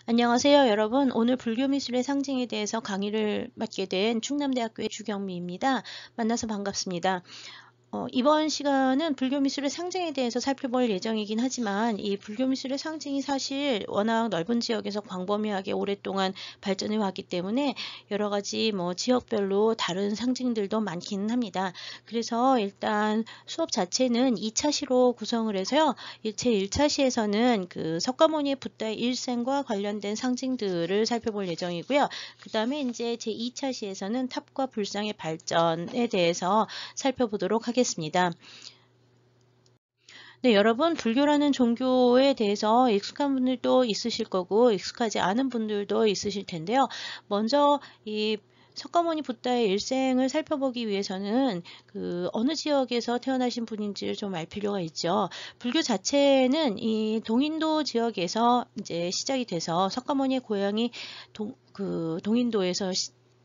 안녕하세요, 여러분. 오늘 불교미술의 상징에 대해서 강의를 맡게 된 충남대학교의 주경미입니다. 만나서 반갑습니다. 이번 시간은 불교미술의 상징에 대해서 살펴볼 예정이긴 하지만 이 불교미술의 상징이 사실 워낙 넓은 지역에서 광범위하게 오랫동안 발전해 왔기 때문에 여러 가지 지역별로 다른 상징들도 많기는 합니다. 그래서 일단 수업 자체는 2차 시로 구성을 해서요. 제 1차 시에서는 그 석가모니의 붓다의 일생과 관련된 상징들을 살펴볼 예정이고요. 그 다음에 이제 제 2차 시에서는 탑과 불상의 발전에 대해서 살펴보도록 하겠습니다. 네, 여러분, 불교라는 종교에 대해서 익숙한 분들도 있으실 거고 익숙하지 않은 분들도 있으실 텐데요. 먼저 이 석가모니 붓다의 일생을 살펴보기 위해서는 그 어느 지역에서 태어나신 분인지를 좀 알 필요가 있죠. 불교 자체는 이 동인도 지역에서 이제 시작이 돼서 석가모니의 고향이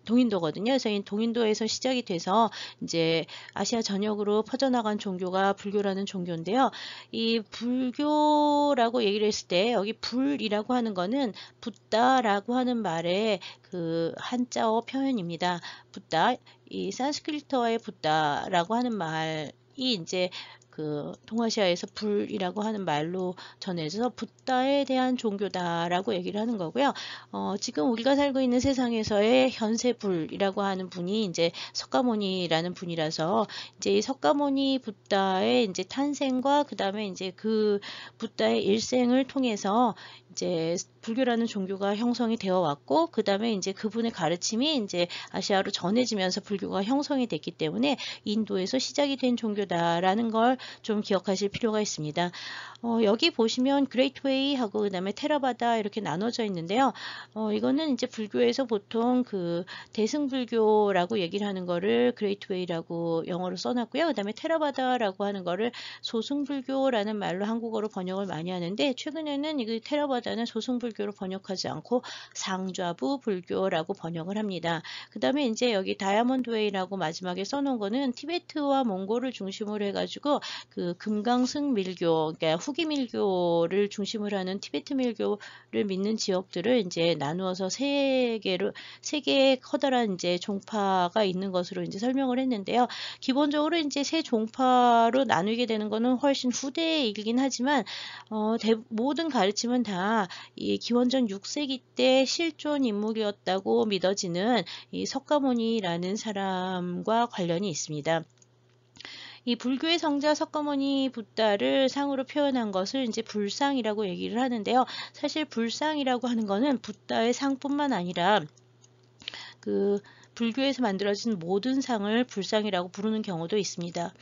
동인도거든요. 그래서 이 동인도에서 시작이 돼서 이제 아시아 전역으로 퍼져나간 종교가 불교라는 종교인데요. 이 불교라고 얘기를 했을 때 여기 불이라고 하는 거는 붓다라고 하는 말의 그 한자어 표현입니다. 붓다, 이 산스크리트어의 붓다라고 하는 말이 이제 그 동아시아에서 불이라고 하는 말로 전해져서 붓다에 대한 종교다라고 얘기를 하는 거고요. 지금 우리가 살고 있는 세상에서의 현세불이라고 하는 분이 이제 석가모니라는 분이라서 이제 이 석가모니 붓다의 이제 탄생과 그 다음에 이제 그 붓다의 일생을 통해서 이제 불교라는 종교가 형성이 되어 왔고 그 다음에 이제 그분의 가르침이 이제 아시아로 전해지면서 불교가 형성이 됐기 때문에 인도에서 시작이 된 종교다라는 걸 좀 기억하실 필요가 있습니다. 여기 보시면 그레이트웨이하고 그 다음에 테라바다 이렇게 나눠져 있는데요. 이거는 이제 불교에서 보통 그 대승불교라고 얘기를 하는 거를 그레이트웨이라고 영어로 써놨고요. 그 다음에 테라바다라고 하는 거를 소승불교라는 말로 한국어로 번역을 많이 하는데 최근에는 이 테라바다는 소승불교로 번역하지 않고 상좌부 불교라고 번역을 합니다. 그 다음에 이제 여기 다이아몬드웨이라고 마지막에 써놓은 거는 티베트와 몽골을 중심으로 해가지고 그 금강승 밀교, 그러니까 후기 밀교를 중심으로 하는 티베트 밀교를 믿는 지역들을 이제 나누어서 세 개의 커다란 이제 종파가 있는 것으로 이제 설명을 했는데요. 기본적으로 이제 세 종파로 나누게 되는 거는 훨씬 후대이긴 하지만 모든 가르침은 다 이 기원전 6세기 때 실존 인물이었다고 믿어지는 이 석가모니라는 사람과 관련이 있습니다. 이 불교의 성자 석가모니 붓다를 상으로 표현한 것을 이제 불상이라고 얘기를 하는데요. 사실 불상이라고 하는 거는 붓다의 상뿐만 아니라 그 불교에서 만들어진 모든 상을 불상이라고 부르는 경우도 있습니다.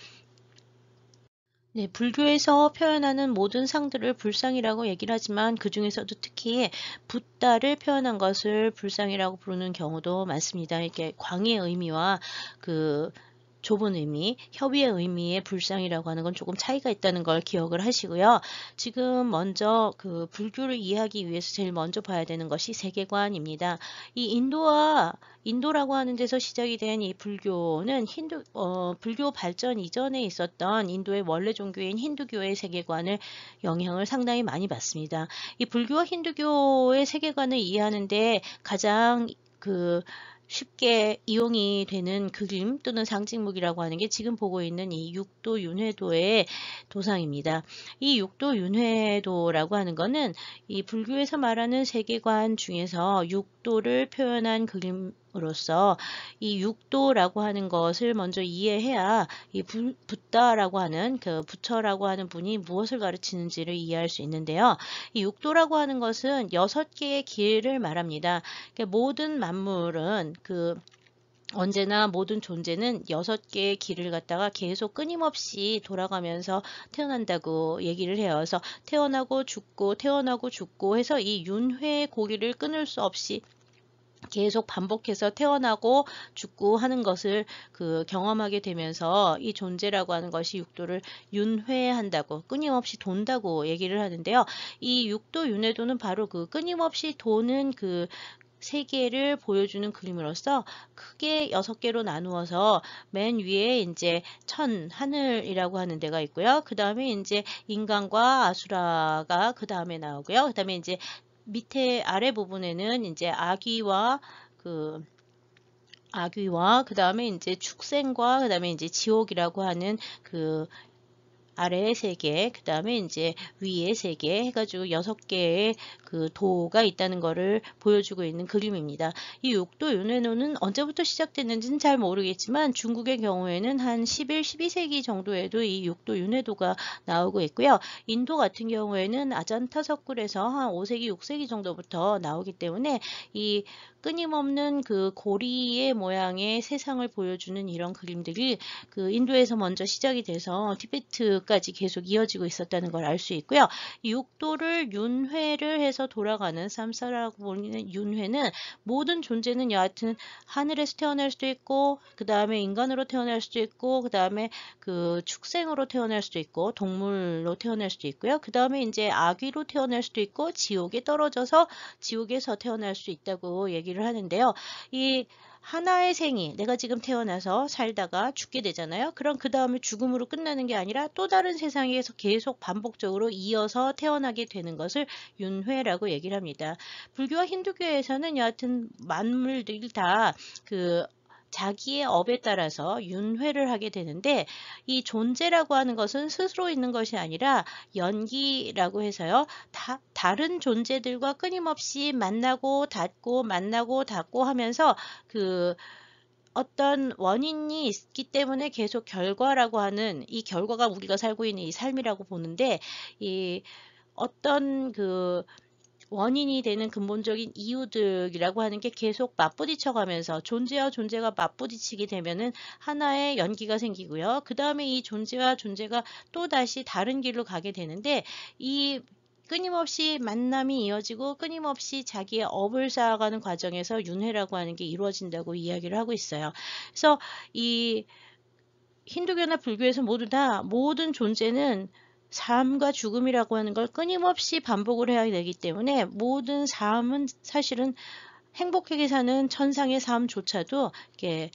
네, 불교에서 표현하는 모든 상들을 불상이라고 얘기를 하지만 그 중에서도 특히 붓다를 표현한 것을 불상이라고 부르는 경우도 많습니다. 이렇게 광의 의미와 그 좁은 의미, 협의의 의미의 불상이라고 하는 건 조금 차이가 있다는 걸 기억을 하시고요. 지금 먼저 그 불교를 이해하기 위해서 제일 먼저 봐야 되는 것이 세계관입니다. 이 인도라고 하는 데서 시작이 된 이 불교는 불교 발전 이전에 있었던 인도의 원래 종교인 힌두교의 세계관을 영향을 상당히 많이 받습니다. 이 불교와 힌두교의 세계관을 이해하는데 가장 쉽게 이용이 되는 그림 또는 상징물이라고 하는 게 지금 보고 있는 이 육도 윤회도의 도상입니다. 이 육도 윤회도라고 하는 거는 이 불교에서 말하는 세계관 중에서 육도를 표현한 그림으로서 이 육도라고 하는 것을 먼저 이해해야 이 붓다라고 하는 그 부처라고 하는 분이 무엇을 가르치는지를 이해할 수 있는데요. 이 육도라고 하는 것은 6개의 길을 말합니다. 그러니까 모든 만물은 언제나 모든 존재는 6개의 길을 갖다가 계속 끊임없이 돌아가면서 태어난다고 얘기를 해요. 그래서 태어나고 죽고 해서 이 윤회의 고리를 끊을 수 없이 계속 반복해서 태어나고 죽고 하는 것을 경험하게 되면서 이 존재라고 하는 것이 육도를 윤회한다고 끊임없이 돈다고 얘기를 하는데요. 이 육도 윤회도는 바로 그 끊임없이 도는 세계를 보여주는 그림으로써 크게 6개로 나누어서 맨 위에 이제 하늘이라고 하는 데가 있고요. 그 다음에 이제 인간과 아수라가 그 다음에 나오고요. 그 다음에 이제 밑에 아래 부분에는 이제 아귀와 그다음에 이제 축생과 그다음에 이제 지옥이라고 하는 그 아래에 3개, 그 다음에 이제 위에 3개 해가지고 6개의 그 도가 있다는 것을 보여주고 있는 그림입니다. 이 6도 윤회로는 언제부터 시작됐는지는 잘 모르겠지만 중국의 경우에는 한 11, 12세기 정도에도 이 6도 윤회도가 나오고 있고요. 인도 같은 경우에는 아잔타 석굴에서 한 5세기, 6세기 정도부터 나오기 때문에 이 끊임없는 그 고리의 모양의 세상을 보여주는 이런 그림들이 그 인도에서 먼저 시작이 돼서 티베트까지 계속 이어지고 있었다는 걸 알 수 있고요. 이 6도를 윤회를 해서 돌아가는 삼사라고 보는 윤회는 모든 존재는 여하튼 하늘에서 태어날 수도 있고 그 다음에 인간으로 태어날 수도 있고 그 다음에 그 축생으로 태어날 수도 있고 동물로 태어날 수도 있고요. 그 다음에 이제 아귀로 태어날 수도 있고 지옥에 떨어져서 지옥에서 태어날 수 있다고 얘기를 하는데요. 이 하나의 생이 내가 지금 태어나서 살다가 죽게 되잖아요. 그럼 그 다음에 죽음으로 끝나는 게 아니라 또 다른 세상에서 계속 반복적으로 이어서 태어나게 되는 것을 윤회라고 얘기를 합니다. 불교와 힌두교에서는 여하튼 만물들이 다 그 자기의 업에 따라서 윤회를 하게 되는데 이 존재라고 하는 것은 스스로 있는 것이 아니라 연기라고 해서요. 다른 존재들과 끊임없이 만나고 닿고 하면서 그 어떤 원인이 있기 때문에 계속 결과라고 하는 이 결과가 우리가 살고 있는 이 삶이라고 보는데 이 어떤 그 원인이 되는 근본적인 이유들이라고 하는 게 계속 맞부딪혀 가면서 존재와 존재가 맞부딪히게 되면은 하나의 연기가 생기고요. 그 다음에 이 존재와 존재가 또 다시 다른 길로 가게 되는데 이 끊임없이 만남이 이어지고 끊임없이 자기의 업을 쌓아가는 과정에서 윤회라고 하는 게 이루어진다고 이야기를 하고 있어요. 그래서 이 힌두교나 불교에서 모두 다 모든 존재는 삶과 죽음이라고 하는 걸 끊임없이 반복을 해야 되기 때문에 모든 삶은 사실은 행복하게 사는 천상의 삶조차도 이렇게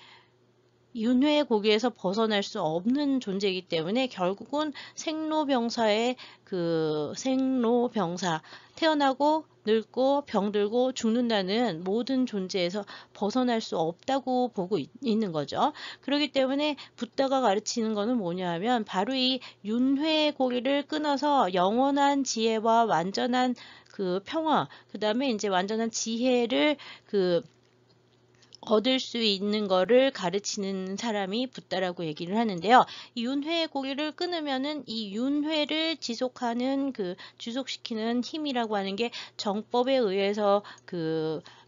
윤회의 고기에서 벗어날 수 없는 존재이기 때문에 결국은 생로병사의 그 생로병사 태어나고 늙고 병들고 죽는다는 모든 존재에서 벗어날 수 없다고 보고 있는 거죠. 그렇기 때문에 붓다가 가르치는 거는 뭐냐 하면 바로 이 윤회의 고기를 끊어서 영원한 지혜와 완전한 그 평화, 그 다음에 이제 완전한 지혜를 얻을 수 있는 거를 가르치는 사람이 붓다라고 얘기를 하는데요. 이 윤회의 고리를 끊으면은 이 윤회를 지속시키는 힘이라고 하는 게 정법에 의해서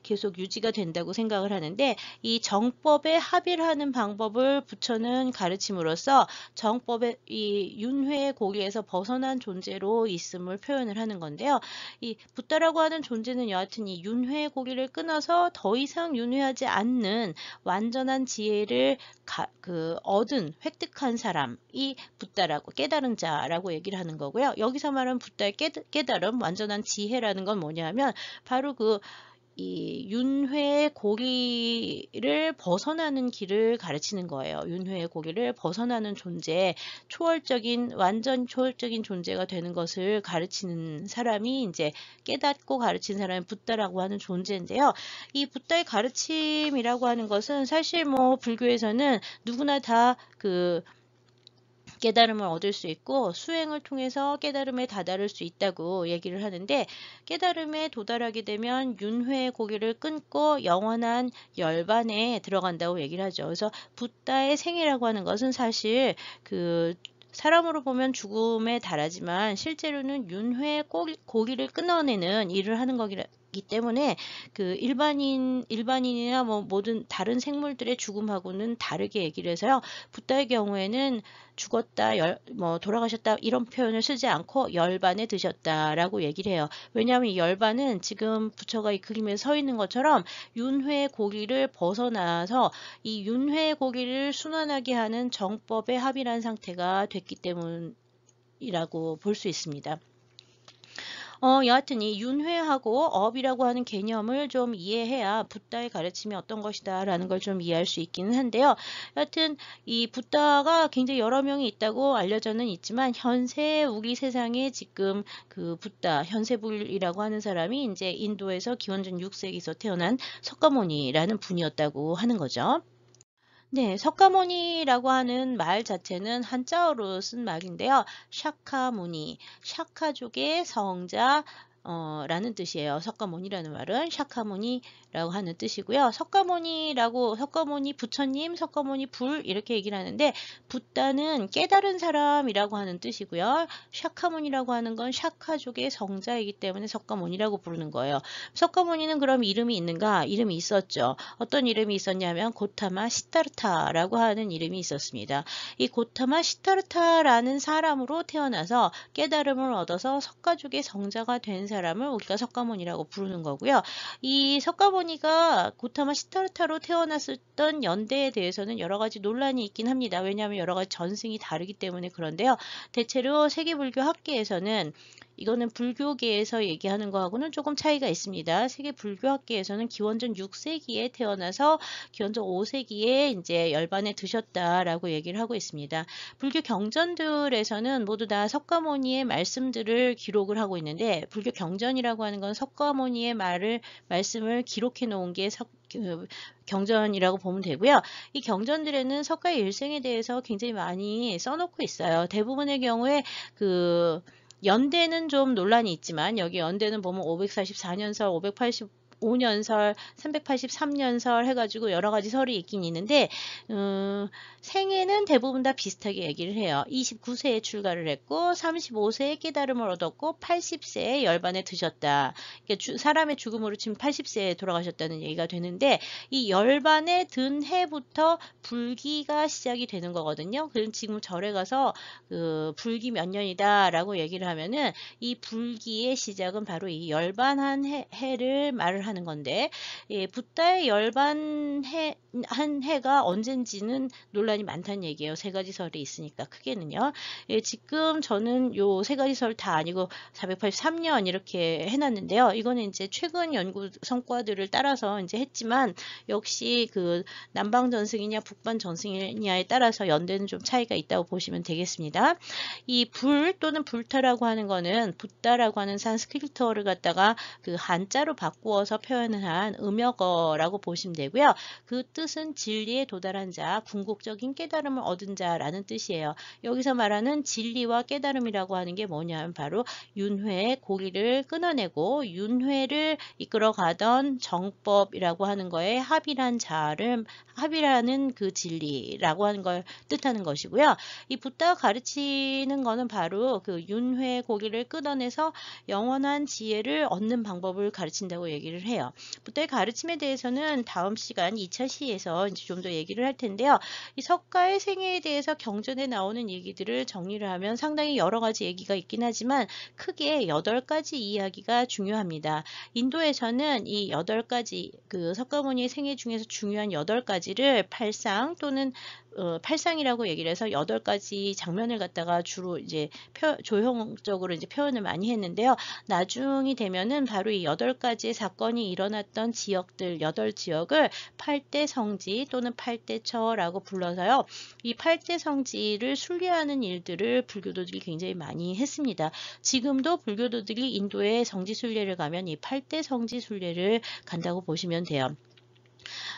계속 유지가 된다고 생각을 하는데 이 정법에 합의를 하는 방법을 부처는 가르침으로써 정법의 이 윤회의 고리에서 벗어난 존재로 있음을 표현을 하는 건데요. 이 붓다라고 하는 존재는 여하튼 이 윤회의 고리를 끊어서 더 이상 윤회하지 않는 완전한 지혜를 획득한 사람이 붓다라고 깨달은 자라고 얘기를 하는 거고요. 여기서 말하는 붓다의 깨달음, 완전한 지혜라는 건 뭐냐면 바로 이 윤회의 고리를 벗어나는 길을 가르치는 거예요. 윤회의 고리를 벗어나는 존재, 완전 초월적인 존재가 되는 것을 가르치는 사람이 이제 깨닫고 가르치는 사람이 붓다라고 하는 존재인데요. 이 붓다의 가르침이라고 하는 것은 사실 뭐 불교에서는 누구나 다 깨달음을 얻을 수 있고 수행을 통해서 깨달음에 다다를 수 있다고 얘기를 하는데 깨달음에 도달하게 되면 윤회의 고기를 끊고 영원한 열반에 들어간다고 얘기를 하죠. 그래서 붓다의 생이라고 하는 것은 사실 사람으로 보면 죽음에 달하지만 실제로는 윤회의 고기를 끊어내는 일을 하는 거기 때문에 일반인이나 뭐 모든 다른 생물들의 죽음하고는 다르게 얘기를 해서요. 붓다의 경우에는 죽었다, 돌아가셨다 이런 표현을 쓰지 않고 열반에 드셨다라고 얘기를 해요. 왜냐하면 이 열반은 지금 부처가 이 그림에 서 있는 것처럼 윤회의 고기를 벗어나서 이 윤회의 고기를 순환하게 하는 정법에 합일한 상태가 됐기 때문이라고 볼 수 있습니다. 여하튼 이 윤회하고 업이라고 하는 개념을 좀 이해해야 붓다의 가르침이 어떤 것이다라는 걸 좀 이해할 수 있기는 한데요. 여하튼 이 붓다가 굉장히 여러 명이 있다고 알려져는 있지만 현세 우리 세상에 지금 그 붓다 현세불이라고 하는 사람이 이제 인도에서 기원전 6세기에서 태어난 석가모니라는 분이었다고 하는 거죠. 네, 석가모니라고 하는 말 자체는 한자어로 쓴 말인데요. 샤카무니, 샤카족의 성자, 라는 뜻이에요. 석가모니라는 말은 샤카모니라고 하는 뜻이고요. 석가모니 부처님, 석가모니 불 이렇게 얘기를 하는데 붓다는 깨달은 사람이라고 하는 뜻이고요. 샤카모니라고 하는 건 샤카족의 성자이기 때문에 석가모니라고 부르는 거예요. 석가모니는 그럼 이름이 있는가? 이름이 있었죠. 어떤 이름이 있었냐면 고타마 시타르타라고 하는 이름이 있었습니다. 이 고타마 시타르타라는 사람으로 태어나서 깨달음을 얻어서 석가족의 성자가 된 사람을 우리가 석가모니라고 부르는 거고요. 이 석가모니가 고타마 시타르타로 태어났었던 연대에 대해서는 여러 가지 논란이 있긴 합니다. 왜냐하면 여러 가지 전승이 다르기 때문에 그런데요. 대체로 세계불교 학계에서는 이거는 불교계에서 얘기하는 거하고는 조금 차이가 있습니다. 세계 불교학계에서는 기원전 6세기에 태어나서 기원전 5세기에 이제 열반에 드셨다라고 얘기를 하고 있습니다. 불교 경전들에서는 모두 다 석가모니의 말씀들을 기록을 하고 있는데 불교 경전이라고 하는 건 석가모니의 말씀을 기록해 놓은 게 경전이라고 보면 되고요. 이 경전들에는 석가의 일생에 대해서 굉장히 많이 써놓고 있어요. 대부분의 경우에 연대는 좀 논란이 있지만 여기 연대는 보면 544년설, 585년설, 383년설 해가지고 여러 가지 설이 있긴 있는데 생애는 대부분 다 비슷하게 얘기를 해요. 29세에 출가를 했고 35세에 깨달음을 얻었고 80세에 열반에 드셨다. 그러니까 사람의 죽음으로 치면 80세에 돌아가셨다는 얘기가 되는데 이 열반에 든 해부터 불기가 시작이 되는 거거든요. 그럼 지금 절에 가서 불기 몇 년이다라고 얘기를 하면은 이 불기의 시작은 바로 이 열반한 해를 말을 하는 건데 붓다의 열반 한 해가 언젠지는 논란이 많다는 얘기예요. 세 가지 설이 있으니까 크게는요. 지금 저는 요 세 가지 설 다 아니고 483년 이렇게 해놨는데요. 이거는 이제 최근 연구 성과들을 따라서 이제 했지만 역시 남방 전승이냐 북방 전승이냐에 따라서 연대는 좀 차이가 있다고 보시면 되겠습니다. 이 불 또는 불타라고 하는 거는 붓다라고 하는 산스크리트어를 갖다가 한자로 바꾸어서 표현을 한 음역어라고 보시면 되고요. 그 뜻은 진리에 도달한 자, 궁극적인 깨달음을 얻은 자라는 뜻이에요. 여기서 말하는 진리와 깨달음이라고 하는 게 뭐냐면 바로 윤회의 고리를 끊어내고 윤회를 이끌어가던 정법이라고 하는 거에 합이라는 그 진리라고 하는 걸 뜻하는 것이고요. 이 붓다가 가르치는 거는 바로 윤회의 고리를 끊어내서 영원한 지혜를 얻는 방법을 가르친다고 얘기를 해요. 붓다의 가르침에 대해서는 다음 시간 2차 시에서 이제 좀 더 얘기를 할 텐데요. 이 석가의 생애에 대해서 경전에 나오는 얘기들을 정리를 하면 상당히 여러 가지 얘기가 있긴 하지만 크게 8가지 이야기가 중요합니다. 인도에서는 이 8가지 석가모니의 생애 중에서 중요한 8가지를 팔상 또는 팔상이라고 얘기를 해서 8가지 장면을 갖다가 주로 이제 조형적으로 이제 표현을 많이 했는데요. 나중이 되면은 바로 이 8가지의 사건이 일어났던 지역들, 8지역을 8대 성지 또는 8대처라고 불러서요. 이 8대 성지를 순례하는 일들을 불교도들이 굉장히 많이 했습니다. 지금도 불교도들이 인도의 성지 순례를 가면 이 8대 성지 순례를 간다고 보시면 돼요.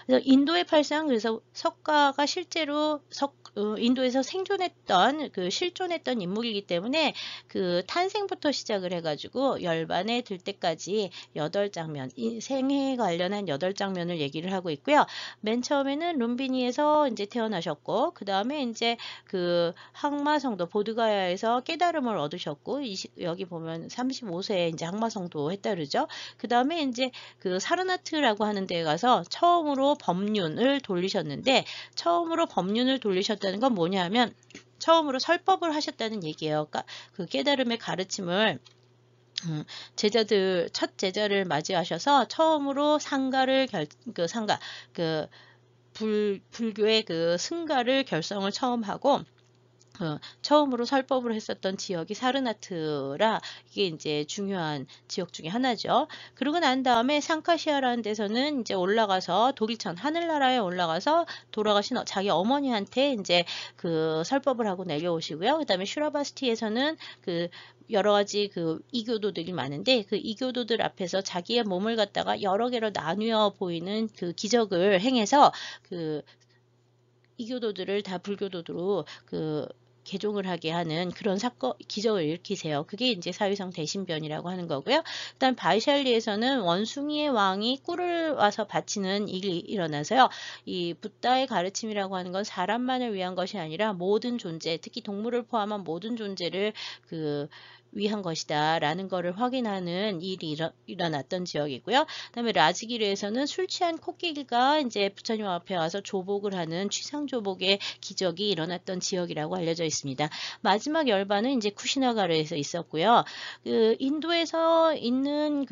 그래서 인도의 팔상, 그래서 석가가 실제로 인도에서 생존했던 실존했던 인물이기 때문에 탄생부터 시작을 해가지고 열반에 들 때까지 8장면, 생애에 관련한 8장면을 얘기를 하고 있고요. 맨 처음에는 룸비니에서 이제 태어나셨고, 그 다음에 이제 항마성도 보드가야에서 깨달음을 얻으셨고, 여기 보면 35세에 이제 항마성도 했다 그러죠. 그 다음에 이제 사르나트라고 하는 데에 가서 처음으로 법륜을 돌리셨는데, 처음으로 법륜을 돌리셨다는 건 뭐냐 하면 처음으로 설법을 하셨다는 얘기예요. 그러니까 깨달음의 가르침을 첫 제자를 맞이하셔서 처음으로 불교의 승가를 결성을 처음 하고 처음으로 설법을 했었던 지역이 사르나트라 이게 이제 중요한 지역 중에 하나죠. 그러고 난 다음에 상카시아라는 데서는 이제 올라가서 독일천 하늘나라에 올라가서 돌아가신 자기 어머니한테 이제 그 설법을 하고 내려오시고요. 그다음에 슈라바스티에서는 그 여러 가지 그 이교도들이 많은데 그 이교도들 앞에서 자기의 몸을 갖다가 여러 개로 나누어 보이는 그 기적을 행해서 그 이교도들을 다 불교도로 개종을 하게 하는 그런 사건, 기적을 일으키세요. 그게 이제 사유성 대신변이라고 하는 거고요. 일단 바이샬리에서는 원숭이의 왕이 꿀을 와서 바치는 일이 일어나서요. 이 붓다의 가르침이라고 하는 건 사람만을 위한 것이 아니라 모든 존재, 특히 동물을 포함한 모든 존재를 위한 것이다 라는 것을 확인하는 일이 일어났던 지역이고요. 그다음에 라즈기르에서는 술 취한 코끼리가 이제 부처님 앞에 와서 조복을 하는 취상조복의 기적이 일어났던 지역이라고 알려져 있습니다. 마지막 열반은 이제 쿠시나가르에서 있었고요. 인도에서 있는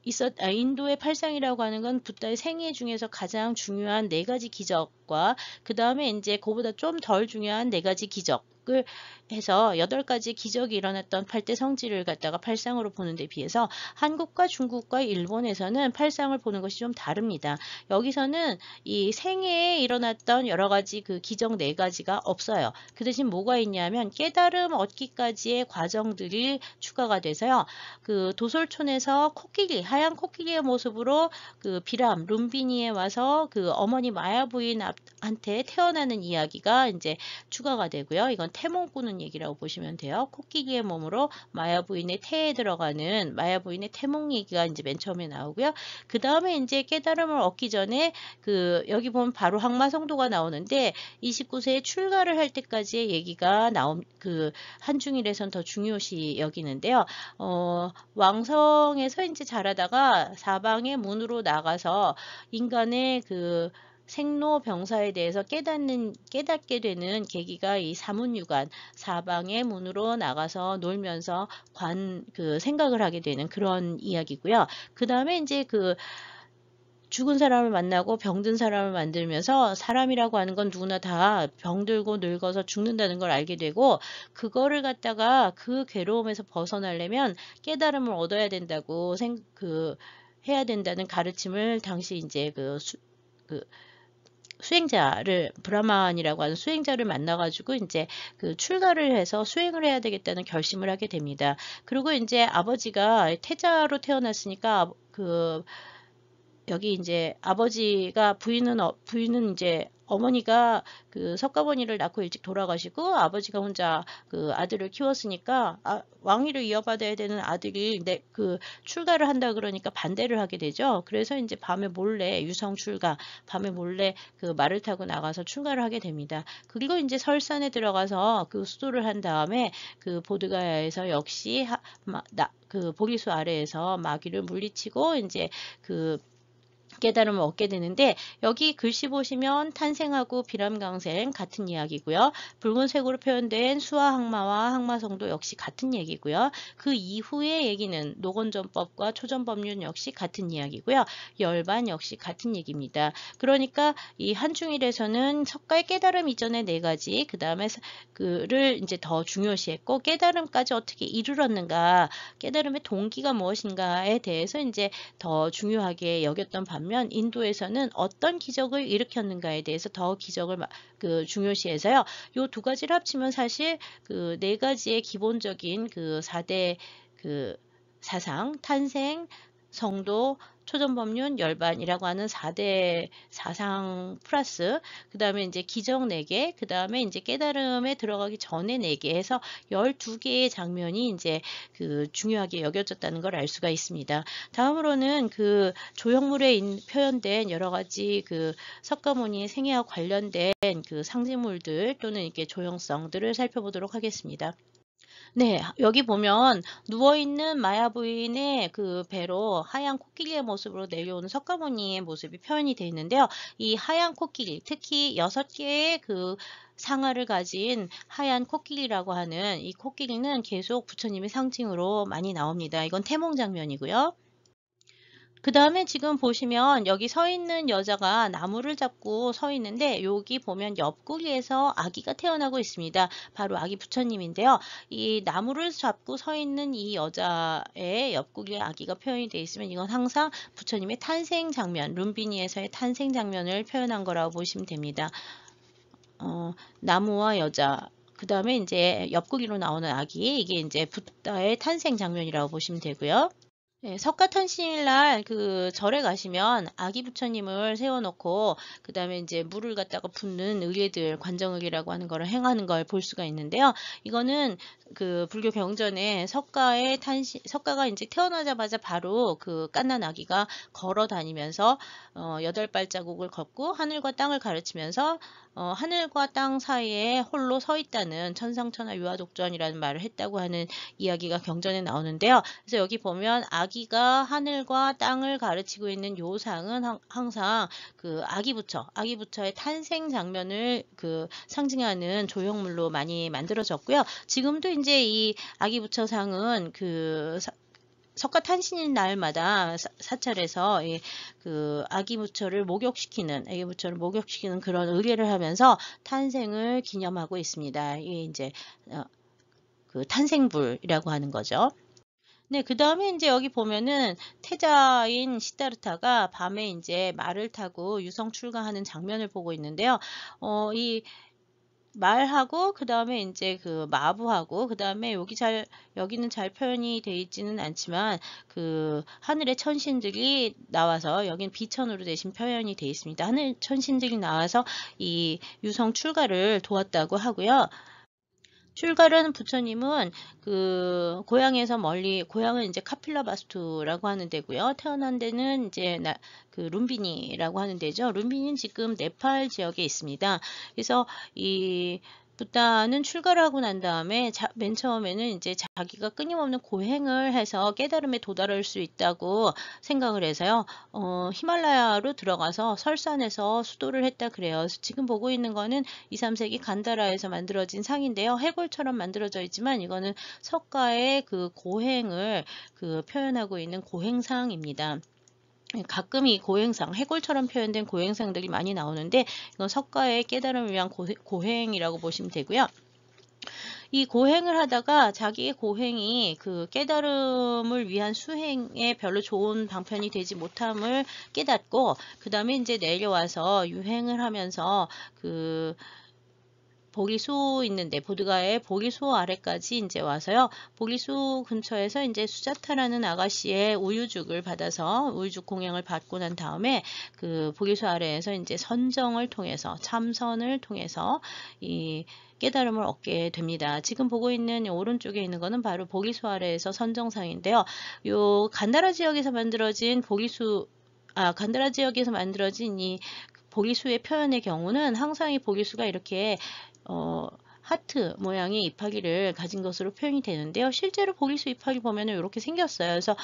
인도의 팔상이라고 하는 건 붓다의 생애 중에서 가장 중요한 4가지 기적과 그 다음에 이제 그보다 좀 덜 중요한 4가지 기적을 해서 8가지 기적이 일어났던 8대 성지를 갖다가 팔상으로 보는 데 비해서 한국과 중국과 일본에서는 팔상을 보는 것이 좀 다릅니다. 여기서는 이 생애에 일어났던 여러 가지 그 기적 4가지가 없어요. 그 대신 뭐가 있냐면 깨달음 얻기까지의 과정들이 추가가 돼서요. 그 도솔촌에서 하얀 코끼리의 모습으로 그 비람, 룸비니에 와서 그 어머니 마야 부인한테 태어나는 이야기가 이제 추가가 되고요. 이건 태몽꾸는 얘기라고 보시면 돼요. 코끼리의 몸으로 마야 부인의 태에 들어가는 마야 부인의 태몽 얘기가 이제 맨 처음에 나오고요. 그 다음에 이제 깨달음을 얻기 전에 여기 보면 바로 항마성도가 나오는데 29세에 출가를 할 때까지의 얘기가 한중일에선 더 중요시 여기는데요. 왕성에서 이제 자라다가 사방의 문으로 나가서 인간의 생로병사에 대해서 깨닫게 되는 계기가 이 사문유관, 사방의 문으로 나가서 놀면서 생각을 하게 되는 그런 이야기고요. 그 다음에 이제 죽은 사람을 만나고 병든 사람을 만들면서 사람이라고 하는 건 누구나 다 병들고 늙어서 죽는다는 걸 알게 되고 그거를 갖다가 그 괴로움에서 벗어나려면 깨달음을 얻어야 된다고 해야 된다는 가르침을 당시 이제 수행자를 브라만이라고 하는 수행자를 만나가지고 이제 출가를 해서 수행을 해야 되겠다는 결심을 하게 됩니다. 그리고 이제 아버지가 태자로 태어났으니까 여기 이제 아버지가 부인은 이제 어머니가 석가모니를 낳고 일찍 돌아가시고 아버지가 혼자 아들을 키웠으니까 왕위를 이어받아야 되는 아들이 출가를 한다 그러니까 반대를 하게 되죠. 그래서 이제 밤에 몰래 유성 출가, 밤에 몰래 말을 타고 나가서 출가를 하게 됩니다. 그리고 이제 설산에 들어가서 수도를 한 다음에 보드가야에서 역시 보리수 아래에서 마귀를 물리치고 이제 깨달음을 얻게 되는데 여기 글씨 보시면 탄생하고 비람강생 같은 이야기고요. 붉은색으로 표현된 수화항마와 항마성도 역시 같은 얘기고요. 그 이후의 얘기는 노건전법과 초전법륜 역시 같은 이야기고요. 열반 역시 같은 얘기입니다. 그러니까 이 한중일에서는 석가의 깨달음 이전의 4가지 그 다음에 그를 이제 더 중요시했고 깨달음까지 어떻게 이르렀는가 깨달음의 동기가 무엇인가에 대해서 이제 더 중요하게 여겼던 반면 인도에서는 어떤 기적을 일으켰는가에 대해서 더 기적을 중요시해서요. 이 2가지를 합치면 사실 4가지의 기본적인 4대 사상, 탄생, 성도, 초전법륜, 열반이라고 하는 4대 사상 플러스 그 다음에 이제 기적 4개, 그 다음에 이제 깨달음에 들어가기 전에 4개 해서 12개의 장면이 이제 중요하게 여겨졌다는 걸 알 수가 있습니다. 다음으로는 조형물에 표현된 여러 가지 석가모니의 생애와 관련된 상징물들 또는 이렇게 조형성들을 살펴보도록 하겠습니다. 네, 여기 보면 누워있는 마야 부인의 배로 하얀 코끼리의 모습으로 내려오는 석가모니의 모습이 표현이 되어 있는데요. 이 하얀 코끼리, 특히 6개의 상아를 가진 하얀 코끼리라고 하는 이 코끼리는 계속 부처님의 상징으로 많이 나옵니다. 이건 태몽 장면이고요. 그 다음에 지금 보시면 여기 서 있는 여자가 나무를 잡고 서 있는데 여기 보면 옆구리에서 아기가 태어나고 있습니다. 바로 아기 부처님인데요. 이 나무를 잡고 서 있는 이 여자의 옆구리에 아기가 표현이 되어 있으면 이건 항상 부처님의 탄생 장면, 룸비니에서의 탄생 장면을 표현한 거라고 보시면 됩니다. 나무와 여자, 그 다음에 이제 옆구리로 나오는 아기, 이게 이제 부다의 탄생 장면이라고 보시면 되고요. 네, 석가탄신일날 그 절에 가시면 아기 부처님을 세워놓고 그 다음에 이제 물을 갖다가 붓는 의례들, 관정의례라고 하는 거를 행하는 걸 볼 수가 있는데요. 이거는 그 불교 경전에 석가가 이제 태어나자마자 바로 그 갓난 아기가 걸어 다니면서 8발자국을 걷고 하늘과 땅을 가르치면서 하늘과 땅 사이에 홀로 서 있다는 천상천하 유아독전이라는 말을 했다고 하는 이야기가 경전에 나오는데요. 그래서 여기 보면 아기가 하늘과 땅을 가르치고 있는 요상은 항상 그 아기부처의 탄생 장면을 그 상징하는 조형물로 많이 만들어졌고요. 지금도 이제 이 아기부처상은 그 석가탄신일 날마다 사찰에서 그 아기 부처를 목욕시키는 그런 의례를 하면서 탄생을 기념하고 있습니다. 이게 이제 그 탄생불이라고 하는 거죠. 네, 그 다음에 이제 여기 보면은 태자인 시다르타가 밤에 이제 말을 타고 유성 출가하는 장면을 보고 있는데요. 이 말하고 그 다음에 이제 그 마부하고 그 다음에 여기는 잘 표현이 되어 있지는 않지만 그 하늘의 천신들이 나와서 여기는 비천으로 대신 표현이 되어 있습니다. 하늘 천신들이 나와서 이 유성 출가를 도왔다고 하고요. 출가를 부처님은 그 고향에서 멀리, 고향은 이제 카필라바스투라고 하는 데고요. 태어난 데는 이제 그 룸비니라고 하는 데죠. 룸비니는 지금 네팔 지역에 있습니다. 그래서 이 부다는 출가를 하고 난 다음에 맨 처음에는 이제 자기가 끊임없는 고행을 해서 깨달음에 도달할 수 있다고 생각을 해서요. 히말라야로 들어가서 설산에서 수도를 했다 그래요. 그래서 지금 보고 있는 거는 2, 3세기 간다라에서 만들어진 상인데요. 해골처럼 만들어져 있지만 이거는 석가의 그 고행을 그 표현하고 있는 고행상입니다. 가끔 이 고행상, 해골처럼 표현된 고행상들이 많이 나오는데 이건 석가의 깨달음을 위한 고행이라고 보시면 되고요. 이 고행을 하다가 자기의 고행이 그 깨달음을 위한 수행에 별로 좋은 방편이 되지 못함을 깨닫고 그 다음에 이제 내려와서 유행을 하면서 그 보리수 있는데 보드가의 보리수 아래까지 이제 와서요. 보리수 근처에서 이제 수자타라는 아가씨의 우유죽을 받아서 우유죽 공양을 받고 난 다음에 그 보리수 아래에서 이제 선정을 통해서 참선을 통해서 이 깨달음을 얻게 됩니다. 지금 보고 있는 오른쪽에 있는 거는 바로 보리수 아래에서 선정상인데요. 요 간다라 지역에서 만들어진 간다라 지역에서 만들어진 이 보리수의 표현의 경우는 항상 이 보리수가 이렇게 하트 모양의 잎사귀를 가진 것으로 표현이 되는데요. 실제로 보리수 잎사귀 보면 이렇게 생겼어요. 그래서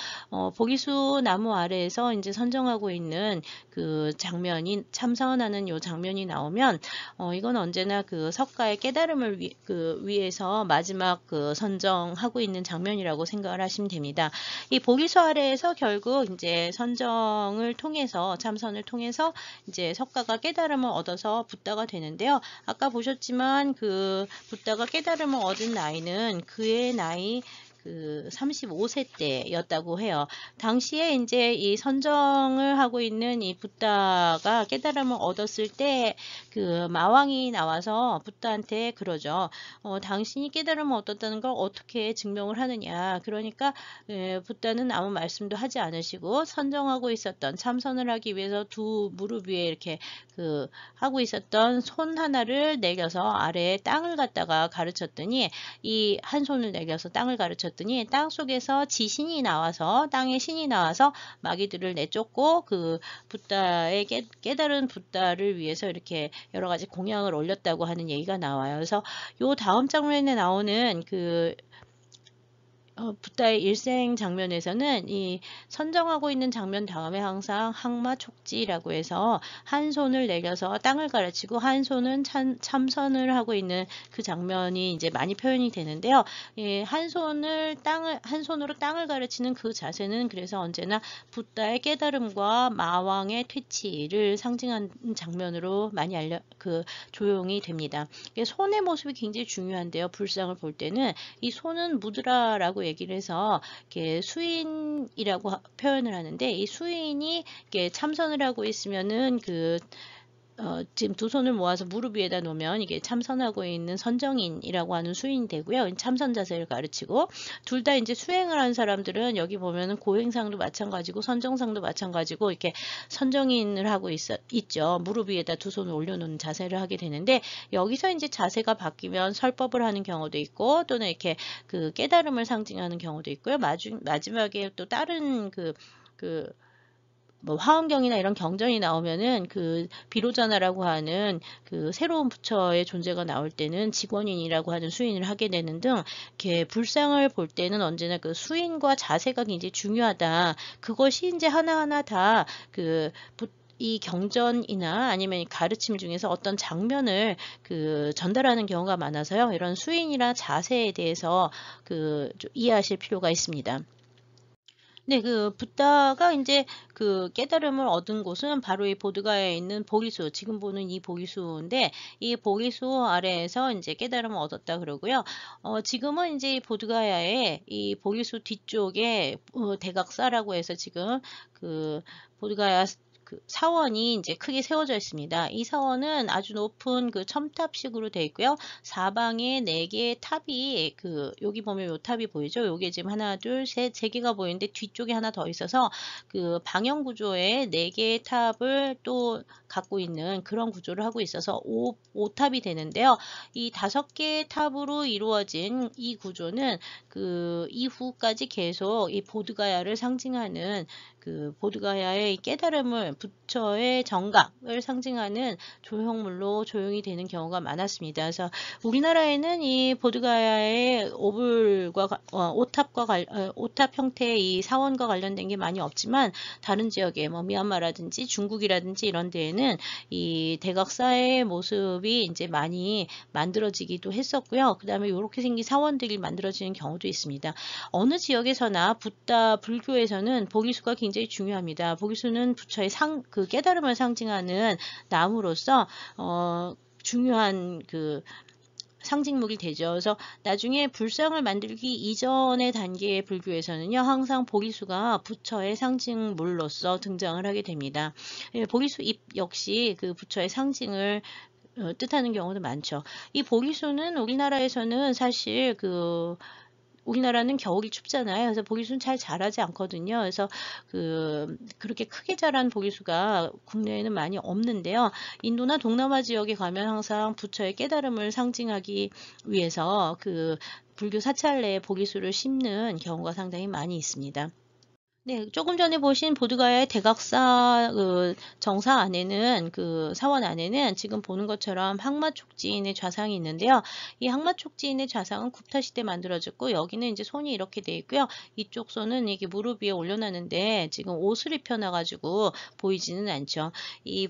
보리수 나무 아래에서 이제 선정하고 있는 그 장면이 참선하는 요 장면이 나오면 이건 언제나 그 석가의 깨달음을 위해서 마지막 그 선정하고 있는 장면이라고 생각을 하시면 됩니다. 이 보리수 아래에서 결국 이제 선정을 통해서 참선을 통해서 이제 석가가 깨달음을 얻어서 붓다가 되는데요. 아까 보셨지만 그 붓다가 깨달음을 얻은 나이는 그의 나이 그 35세 때였다고 해요. 당시에 이제 이 선정을 하고 있는 이 붓다가 깨달음을 얻었을 때 그 마왕이 나와서 붓다한테 그러죠. 당신이 깨달음을 얻었다는 걸 어떻게 증명을 하느냐. 그러니까 붓다는 아무 말씀도 하지 않으시고 선정하고 있었던 참선을 하기 위해서 두 무릎 위에 이렇게 그 하고 있었던 손 하나를 내려서 아래에 땅을 갖다가 가르쳤더니 이 한 손을 내려서 땅을 가르쳤더니 땅 속에서 지신이 나와서 땅의 신이 나와서 마귀들을 내쫓고 그 붓다의 깨달은 붓다를 위해서 이렇게 여러 가지 공양을 올렸다고 하는 얘기가 나와요. 그래서 요 다음 장면에 나오는 그 붓다의 일생 장면에서는 이 선정하고 있는 장면 다음에 항상 항마촉지라고 해서 한 손을 내려서 땅을 가르치고 한 손은 참선을 하고 있는 그 장면이 이제 많이 표현이 되는데요. 예, 한 손으로 땅을 가르치는 그 자세는 그래서 언제나 붓다의 깨달음과 마왕의 퇴치를 상징하는 장면으로 많이 조용이 됩니다. 손의 모습이 굉장히 중요한데요. 불상을 볼 때는 이 손은 무드라라고 얘기를 해서 이렇게 수인이라고 표현을 하는데, 이 수인이 이렇게 참선을 하고 있으면은 지금 두 손을 모아서 무릎 위에다 놓으면 이게 참선하고 있는 선정인이라고 하는 수인이 되고요. 참선 자세를 가르치고, 둘 다 이제 수행을 하는 사람들은 여기 보면은 고행상도 마찬가지고 선정상도 마찬가지고 이렇게 선정인을 하고 있죠. 무릎 위에다 두 손을 올려놓는 자세를 하게 되는데, 여기서 이제 자세가 바뀌면 설법을 하는 경우도 있고, 또는 이렇게 그 깨달음을 상징하는 경우도 있고요. 마지막에 또 다른 뭐 화엄경이나 이런 경전이 나오면은 그 비로자나라고 하는 그 새로운 부처의 존재가 나올 때는 직원인이라고 하는 수인을 하게 되는 등, 이렇게 불상을 볼 때는 언제나 그 수인과 자세가 굉장히 중요하다. 그것이 이제 하나하나 다 이 경전이나 아니면 가르침 중에서 어떤 장면을 전달하는 경우가 많아서요. 이런 수인이나 자세에 대해서 좀 이해하실 필요가 있습니다. 네, 붓다가 이제 깨달음을 얻은 곳은 바로 이 보드가에 있는 보리수, 지금 보는 이 보리수인데, 이 보리수 아래에서 이제 깨달음을 얻었다 그러고요. 지금은 이제 이 보드가야의 이 보리수 뒤쪽에 대각사라고 해서 지금 보드가야 사원이 이제 크게 세워져 있습니다. 이 사원은 아주 높은 첨탑식으로 되어 있고요. 사방에 4개의 탑이 여기 보면 요 탑이 보이죠? 요게 지금 하나, 둘, 셋, 3개가 보이는데 뒤쪽에 하나 더 있어서 방형 구조의 4개의 탑을 또 갖고 있는 그런 구조를 하고 있어서 5탑이 되는데요. 이 5개의 탑으로 이루어진 이 구조는 이후까지 계속 이 보드가야를 상징하는 보드가야의 깨달음을, 부처의 정각을 상징하는 조형물로 조용이 되는 경우가 많았습니다. 그래서 우리나라에는 이 보드가야의 오탑 형태의 이 사원과 관련된 게 많이 없지만, 다른 지역에 뭐 미얀마라든지 중국이라든지 이런 데에는 이 대각사의 모습이 이제 많이 만들어지기도 했었고요. 그 다음에 이렇게 생긴 사원들이 만들어지는 경우도 있습니다. 어느 지역에서나 불교에서는 보리수가 굉장히 중요합니다. 보리수는 부처의 깨달음을 상징하는 나무로서 중요한 상징물이 되죠. 그래서 나중에 불상을 만들기 이전의 단계의 불교에서는요, 항상 보리수가 부처의 상징물로서 등장을 하게 됩니다. 보리수 잎 역시 부처의 상징을 뜻하는 경우도 많죠. 이 보리수는 우리나라에서는 사실 우리나라는 겨울이 춥잖아요. 그래서 보리수는 잘 자라지 않거든요. 그래서 그렇게 크게 자란 보리수가 국내에는 많이 없는데요. 인도나 동남아 지역에 가면 항상 부처의 깨달음을 상징하기 위해서 불교 사찰내에 보리수를 심는 경우가 상당히 많이 있습니다. 네, 조금 전에 보신 보드가의 대각사 정사 안에는, 사원 안에는 지금 보는 것처럼 항마촉지인의 좌상이 있는데요. 이 항마촉지인의 좌상은 굽타 시대 만들어졌고, 여기는 이제 손이 이렇게 돼 있고요. 이쪽 손은 이게 무릎 위에 올려놨는데 지금 옷을 입혀놔가지고 보이지는 않죠. 이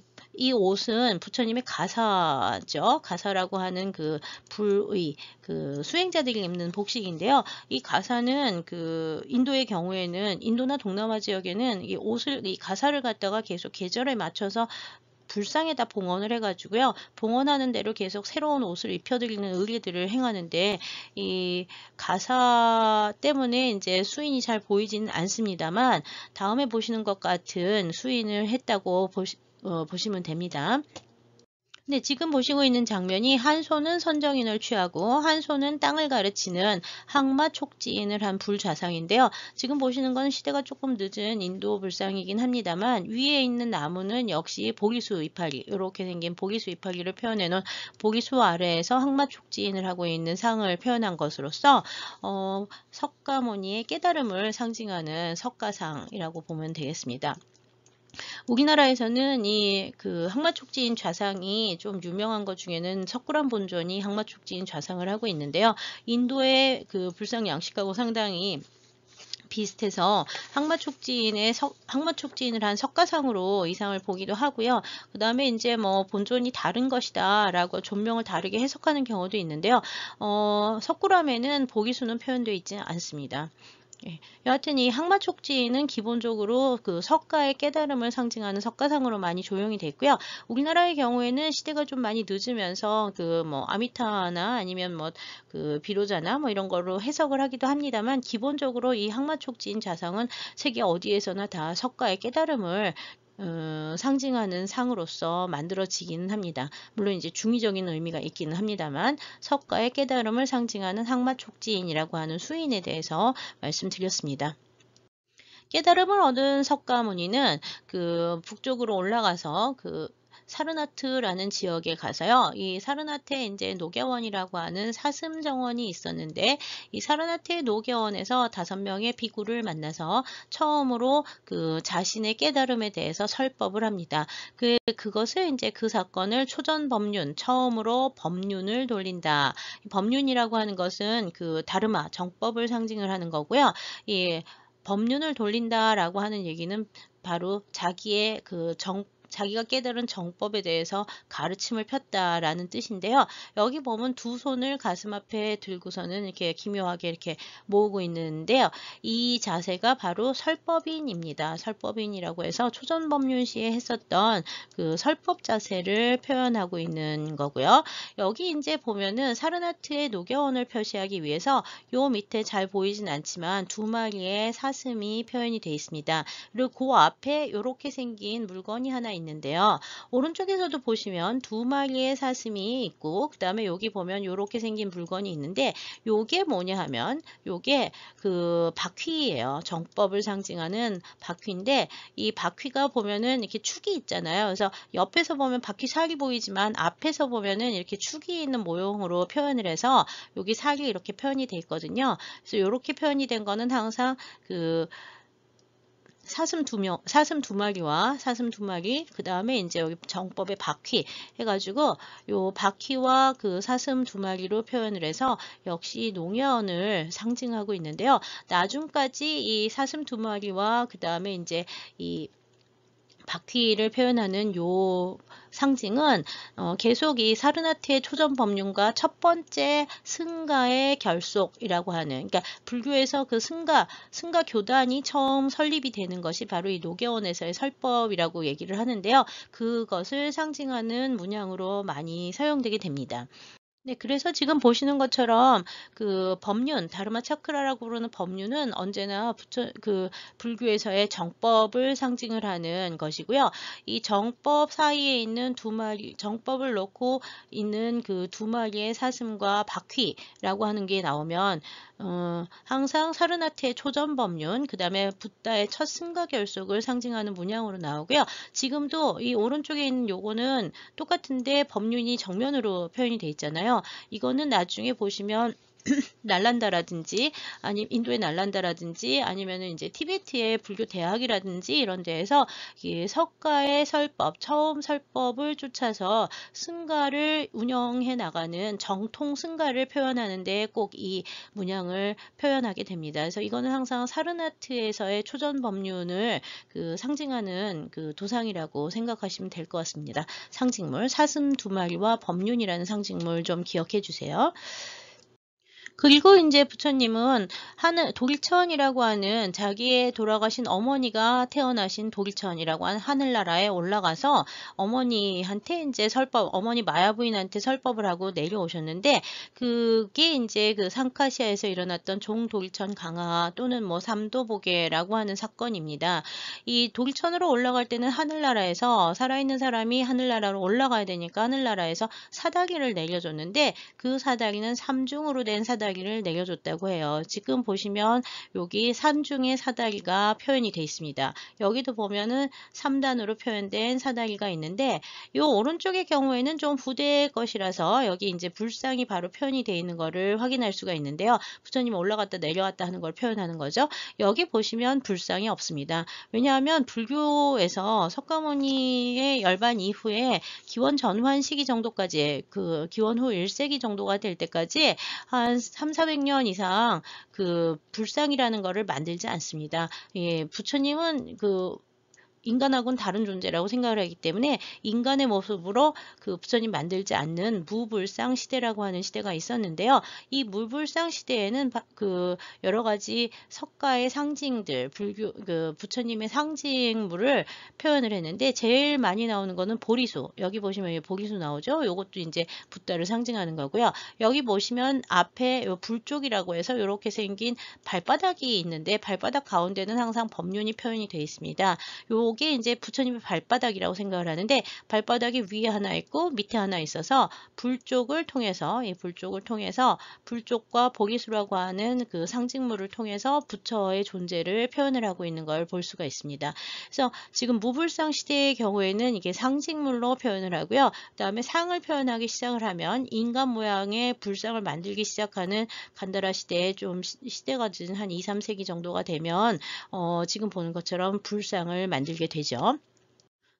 옷은 부처님의 가사죠. 가사라고 하는 불의 수행자들이 입는 복식인데요. 이 가사는 인도의 경우에는, 인도나 동남아 지역에는 이 가사를 갖다가 계속 계절에 맞춰서 불상에다 봉헌을 해가지고요. 봉헌하는 대로 계속 새로운 옷을 입혀드리는 의례들을 행하는데, 이 가사 때문에 이제 수인이 잘 보이지는 않습니다만, 다음에 보시는 것 같은 수인을 했다고 보시면 됩니다. 네, 지금 보시고 있는 장면이 한 손은 선정인을 취하고 한 손은 땅을 가르치는 항마촉지인을 한 불좌상인데요. 지금 보시는 건 시대가 조금 늦은 인도 불상이긴 합니다만, 위에 있는 나무는 역시 보리수 이파리, 이렇게 생긴 보리수 이파리를 표현해 놓은 보리수 아래에서 항마촉지인을 하고 있는 상을 표현한 것으로서 석가모니의 깨달음을 상징하는 석가상이라고 보면 되겠습니다. 우리나라에서는 이 그 항마촉진 좌상이 좀 유명한 것 중에는 석굴암 본尊이 항마촉진 좌상을 하고 있는데요. 인도의 그 불상 양식하고 상당히 비슷해서 항마촉진을 한 석가상으로 이상을 보기도 하고요. 그 다음에 이제 뭐 본尊이 다른 것이다라고 존명을 다르게 해석하는 경우도 있는데요. 석굴암에는 보기수는 표현되어 있지 않습니다. 예. 여하튼 이 항마촉진은 기본적으로 그 석가의 깨달음을 상징하는 석가상으로 많이 조형이 됐고요. 우리나라의 경우에는 시대가 좀 많이 늦으면서 그 뭐 아미타나 아니면 뭐 그 비로자나 뭐 이런 거로 해석을 하기도 합니다만, 기본적으로 이 항마촉진 좌상은 세계 어디에서나 다 석가의 깨달음을 상징하는 상으로서 만들어지기는 합니다. 물론 이제 중의적인 의미가 있기는 합니다만, 석가의 깨달음을 상징하는 항마촉진이라고 하는 수인에 대해서 말씀드렸습니다. 깨달음을 얻은 석가모니는 그 북쪽으로 올라가서 그 사르나트라는 지역에 가서요. 이 사르나트에 이제 녹야원이라고 하는 사슴 정원이 있었는데, 이 사르나트의 녹야원에서 5명의 비구를 만나서 처음으로 그 자신의 깨달음에 대해서 설법을 합니다. 그것을 이제 그 사건을 초전법륜, 처음으로 법륜을 돌린다. 법륜이라고 하는 것은 그 다르마, 정법을 상징을 하는 거고요. 이 법륜을 돌린다라고 하는 얘기는 바로 자기의 자기가 깨달은 정법에 대해서 가르침을 폈다라는 뜻인데요. 여기 보면 두 손을 가슴 앞에 들고서는 이렇게 기묘하게 이렇게 모으고 있는데요. 이 자세가 바로 설법인입니다. 설법인이라고 해서 초전법륜시에 했었던 그 설법 자세를 표현하고 있는 거고요. 여기 이제 보면은 사르나트의 녹야원을 표시하기 위해서 요 밑에 잘 보이진 않지만 2마리의 사슴이 표현이 되어 있습니다. 그리고 그 앞에 이렇게 생긴 물건이 하나 있는데요. 오른쪽에서도 보시면 2마리의 사슴이 있고, 그 다음에 여기 보면 이렇게 생긴 물건이 있는데, 요게 뭐냐 하면 요게 그 바퀴예요. 정법을 상징하는 바퀴인데, 이 바퀴가 보면은 이렇게 축이 있잖아요. 그래서 옆에서 보면 바퀴 살이 보이지만 앞에서 보면은 이렇게 축이 있는 모형으로 표현을 해서 여기 살이 이렇게 표현이 돼 있거든요. 그래서 이렇게 표현이 된 거는 항상 그 사슴 2마리와 사슴 2마리, 그 다음에 이제 여기 정법의 바퀴 해가지고 요 바퀴와 그 사슴 2마리로 표현을 해서 역시 농야원을 상징하고 있는데요. 나중까지 이 사슴 2마리와 그 다음에 이제 이 바퀴를 표현하는 요 상징은 계속 이 사르나트의 초전법륜과 첫 번째 승가의 결속이라고 하는, 그러니까 불교에서 그 승가 교단이 처음 설립이 되는 것이 바로 이 녹야원에서의 설법이라고 얘기를 하는데요. 그것을 상징하는 문양으로 많이 사용되게 됩니다. 네, 그래서 지금 보시는 것처럼 그 법륜, 다르마 차크라라고 부르는 법륜은 언제나 불교에서의 정법을 상징을 하는 것이고요. 이 정법 사이에 있는 2마리, 정법을 놓고 있는 그 2마리의 사슴과 바퀴라고 하는 게 나오면 항상 사르나트의 초전법륜, 그 다음에 붓다의 첫 승가 결속을 상징하는 문양으로 나오고요. 지금도 이 오른쪽에 있는 요거는 똑같은데 법륜이 정면으로 표현이 돼 있잖아요. 이거는 나중에 보시면 날란다라든지 아니 인도의 날란다라든지 아니면은 이제 티베트의 불교 대학이라든지 이런 데에서 이 석가의 설법, 처음 설법을 쫓아서 승가를 운영해 나가는 정통 승가를 표현하는데 꼭 이 문양을 표현하게 됩니다. 그래서 이거는 항상 사르나트에서의 초전 법륜을 그 상징하는 그 도상이라고 생각하시면 될 것 같습니다. 상징물 사슴 2마리와 법륜이라는 상징물 좀 기억해 주세요. 그리고 이제 부처님은 독일천이라고 하는 자기의 돌아가신 어머니가 태어나신 독일천이라고 하는 하늘나라에 올라가서 어머니한테 이제 어머니 마야부인한테 설법을 하고 내려오셨는데, 그게 이제 그 상카시아에서 일어났던 종독일천 강화 또는 뭐 삼도보계라고 하는 사건입니다. 이 독일천으로 올라갈 때는 하늘나라에서 살아있는 사람이 하늘나라로 올라가야 되니까 하늘나라에서 사다리를 내려줬는데, 그 사다리는 3중으로 된 사다리 사다리를 내려줬다고 해요. 지금 보시면 여기 산중의 사다리가 표현이 되어 있습니다. 여기도 보면은 3단으로 표현된 사다리가 있는데 이 오른쪽의 경우에는 좀 부대의 것이라서 여기 이제 불상이 바로 표현이 되어 있는 것을 확인할 수가 있는데요. 부처님 올라갔다 내려왔다 하는 걸 표현하는 거죠. 여기 보시면 불상이 없습니다. 왜냐하면 불교에서 석가모니의 열반 이후에 기원 전환 시기 정도까지 그 기원 후 1세기 정도가 될 때까지 한 3, 400년 이상 그 불상이라는 거를 만들지 않습니다. 예, 부처님은 그 인간하고는 다른 존재라고 생각을 하기 때문에 인간의 모습으로 그 부처님 만들지 않는 무불상 시대라고 하는 시대가 있었는데요. 이 무불상 시대에는 그 여러 가지 석가의 상징들, 불교 그 부처님의 상징물을 표현을 했는데 제일 많이 나오는 거는 보리수. 여기 보시면 보리수 나오죠. 요것도 이제 붓다를 상징하는 거고요. 여기 보시면 앞에 요 불쪽이라고 해서 이렇게 생긴 발바닥이 있는데 발바닥 가운데는 항상 법륜이 표현이 되어 있습니다. 요게 이제 부처님의 발바닥이라고 생각을 하는데 발바닥이 위에 하나 있고 밑에 하나 있어서 불쪽을 통해서 이 불쪽을 통해서 불쪽과 보리수라고 하는 그 상징물을 통해서 부처의 존재를 표현을 하고 있는 걸 볼 수가 있습니다. 그래서 지금 무불상 시대의 경우에는 이게 상징물로 표현을 하고요. 그다음에 상을 표현하기 시작을 하면 인간 모양의 불상을 만들기 시작하는 간다라 시대에 좀 시대가 늦은 한 2, 3세기 정도가 되면 지금 보는 것처럼 불상을 만들게 되죠.